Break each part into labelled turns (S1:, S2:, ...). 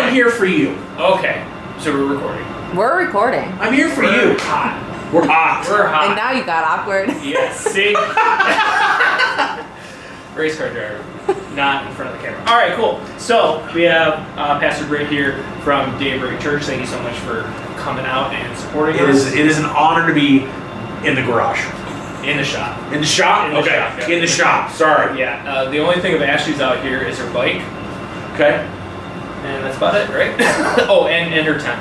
S1: I'm here for you.
S2: Okay, so we're recording.
S3: We're recording.
S1: I'm here for you.
S2: Hot.
S1: We're hot.
S2: We're hot.
S3: And now you got awkward.
S2: Yes, see? Race car driver. Not in front of the camera. All right, cool. So we have Pastor Brit here from DayBreak Church. Thank you so much for coming out and supporting us.
S1: It is an honor to be in the garage.
S2: In the shop.
S1: In the shop?
S2: In the
S1: Okay.
S2: shop, yeah.
S1: In the shop. Sorry.
S2: Yeah. The only thing of Ashley's out here is her bike.
S1: Okay.
S2: And that's about it, right? Oh, and her tent.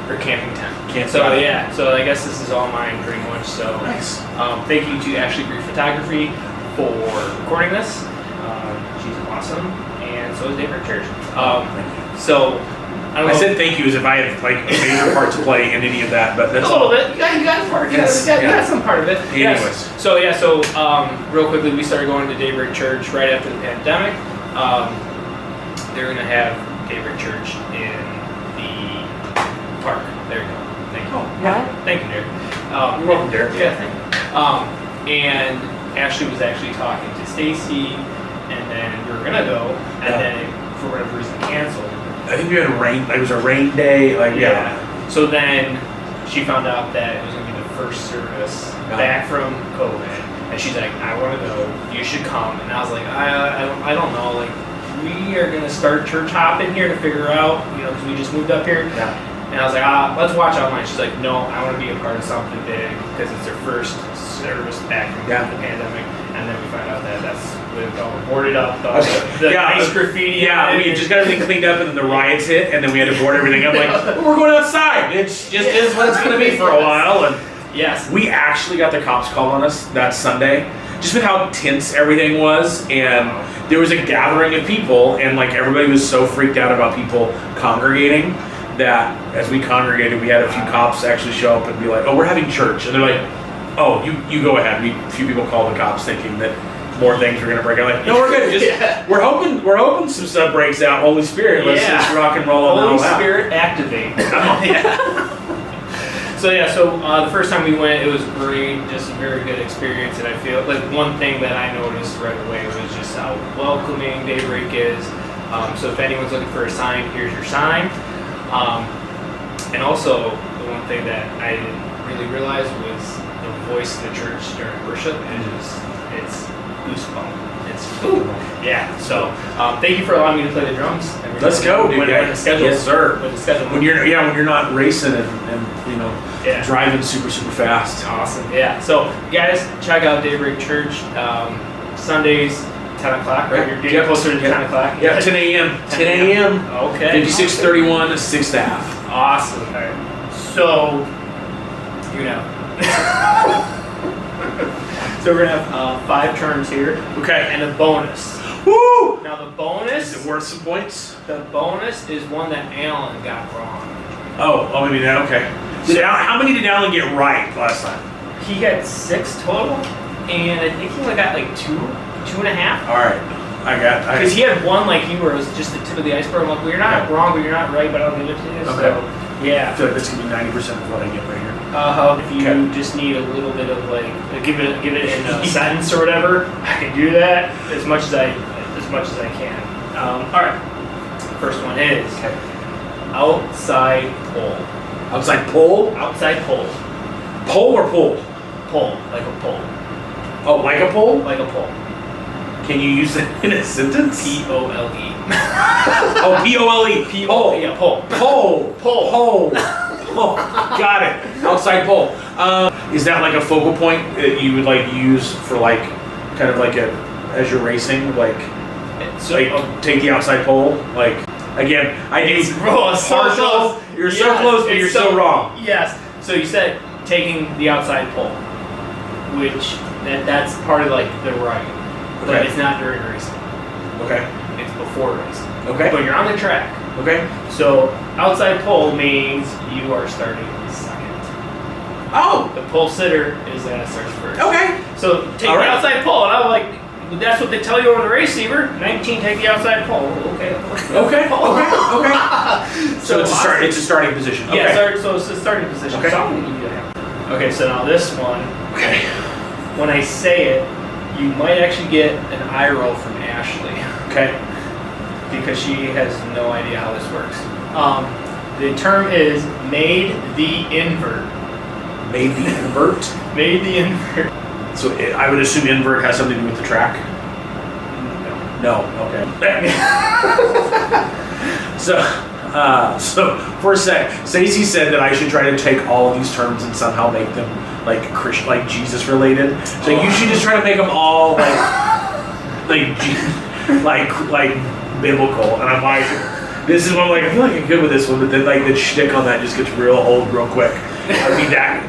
S2: Her camping tent. So yeah, so I guess this is all mine pretty much. So
S1: Nice.
S2: Thank you to Ashley Brit Photography for recording this. She's awesome, and so is DayBreak Church. So I
S1: said thank you as if I had like a major part to play in any of that, but that's
S2: a little bit. You got a part.
S1: Yes.
S2: You got some part of it.
S1: Anyways.
S2: Yes. So yeah, real quickly, we started going to DayBreak Church right after the pandemic. They're gonna have DayBreak Church in the park. There you go. Thank you.
S1: Oh,
S3: yeah.
S2: Thank you, Derek.
S1: You're welcome, Derek.
S2: Yeah, thank you. And Ashley was actually talking to Stacy, and then we were gonna go, and then it, for whatever reason, canceled.
S1: I think we had rain. Like it was a rain day. Like yeah.
S2: So then she found out that it was gonna be the first service back from COVID, and she's like, "I want to go. You should come." And I was like, "I don't know. Like, we are gonna start church hopping here to figure out, because we just moved up here."
S1: Yeah.
S2: And I was like, let's watch online. She's like, no, I want to be a part of something big because it's their first service back from the pandemic. And then we find out that that's with all boarded up, the nice graffiti.
S1: Yeah, we just got everything cleaned up and then the riots hit and then we had to board everything up. Like, we're going outside. It's just is what it's going to be for a while. And
S2: yes.
S1: We actually got the cops called on us that Sunday. Just with how tense everything was. And there was a gathering of people and like everybody was so freaked out about people congregating that as we congregated, we had a few cops actually show up and be like, "Oh, we're having church," and they're like, "Oh, you go ahead." A few people called the cops thinking that more things were gonna break out. Like, no, we're good. Just we're hoping some stuff breaks out. Holy Spirit, let's just rock and roll.
S2: Holy Spirit, activate. So the first time we went, it was great, just a very good experience, and I feel like one thing that I noticed right away was just how welcoming DayBreak is. So if anyone's looking for a sign, here's your sign. And also, the one thing that I didn't really realize was the voice of the church during worship. It's goosebump. It's yeah. So thank you for allowing me to play the drums.
S1: Let's go, dude.
S2: When the schedule,
S1: yes, sir.
S2: When the schedule.
S1: When you're not racing and driving super fast.
S2: Awesome. Yeah. So guys, check out DayBreak Church Sundays. 10 o'clock, right? You're getting closer to 10 o'clock?
S1: Yeah, 10 a.m. 10 a.m.
S2: Okay.
S1: 5631, 6th Ave.
S2: Awesome. All right. So, so we're going to have 5 turns here.
S1: Okay.
S2: And a bonus.
S1: Woo!
S2: Now the bonus...
S1: Is it worth some points?
S2: The bonus is one that Alan got wrong.
S1: Oh, maybe that, okay. How many did Alan get right last time?
S2: He got 6 total, and I think he only got like 2.5.
S1: All right,
S2: because he had one like you where it was just the tip of the iceberg. I'm like, well, you're not wrong, but you're not right, but I'll give it to you.
S1: Okay.
S2: So, yeah.
S1: I feel like this could be 90% of what I get right here.
S2: If you just need a little bit of like, give it in a sentence or whatever, I can do that as much as I can. All right. First one is outside pole.
S1: Outside pole?
S2: Outside pole.
S1: Pole or pole?
S2: Pole, like a pole.
S1: Oh, like a pole?
S2: Like a pole.
S1: Can you use it in a sentence?
S2: P-O-L-E.
S1: Oh, P-O-L-E.
S2: Pole. Yeah, pole.
S1: Pole. Pole. Oh, got it. Outside pole. Is that like a focal point that you would like use for like, kind of like as you're racing, like take the outside pole? Like, again, I do partial. You're so close, but you're so wrong.
S2: Yes. So you said taking the outside pole, which that's part of like the right. But it's not during racing.
S1: Okay.
S2: It's before racing.
S1: Okay.
S2: But you're on the track.
S1: Okay.
S2: So outside pole means you are starting second.
S1: Oh.
S2: The pole sitter is that starts first.
S1: Okay.
S2: So take the outside pole, and I'm like, that's what they tell you on the race receiver. 19, take the outside pole. Okay.
S1: Okay. So it's a starting position. Okay.
S2: Yeah. So it's the starting position.
S1: Okay.
S2: Okay. So now this one.
S1: Okay.
S2: When I say it, you might actually get an eye roll from Ashley.
S1: Okay.
S2: Because she has no idea how this works. The term is made the invert.
S1: Made the invert.
S2: Made the invert.
S1: So I would assume invert has something to do with the track. No. Okay. So for a sec, Stacey said that I should try to take all of these terms and somehow make them like Christian, like Jesus related. So you should just try to make them all like biblical. And I'm like, this is one I feel like I'm good with this one, but then like the shtick on that just gets real old real quick. I'd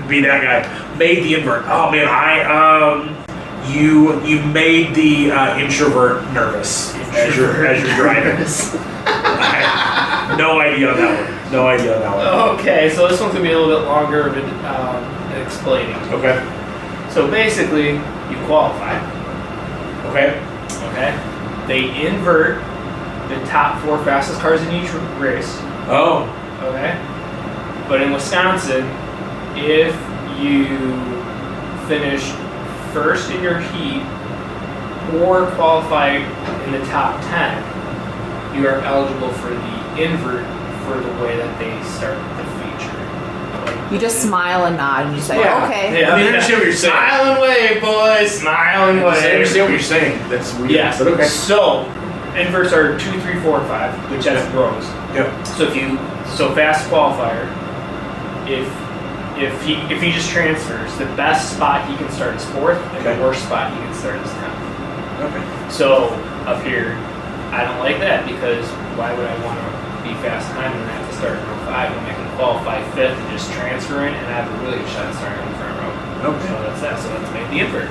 S1: be that guy. Made the invert. Oh man, you made the introvert nervous as you're driving. No idea on that one.
S2: Okay, so this one's gonna be a little bit longer of explaining.
S1: Okay.
S2: So basically, you qualify.
S1: Okay.
S2: Okay. They invert the top 4 fastest cars in each race.
S1: Oh.
S2: Okay. But in Wisconsin, if you finish first in your heat or qualify in the top 10, you are eligible for the invert for the way that they start the feature.
S3: You just smile and nod and you say,
S2: Yeah.
S3: okay.
S2: Yeah.
S1: I mean, I understand what you're saying.
S2: Smile and wave, boys. Smile and
S1: I
S2: wave.
S1: understand what you're saying. That's weird.
S2: Yeah.
S1: But okay.
S2: So inverts are 2, 3, 4, 5, which that's rows.
S1: Yeah.
S2: So fast qualifier, if he just transfers, the best spot he can start is 4th, and
S1: Okay.
S2: the worst spot he can start is 10th.
S1: Okay.
S2: So up here, I don't like that because why would I want to be fast time and have to start in row 5 when I can qualify 5th and just transfer in and have a really good shot at starting on the front row?
S1: Okay.
S2: So that's that. So let's make the invert.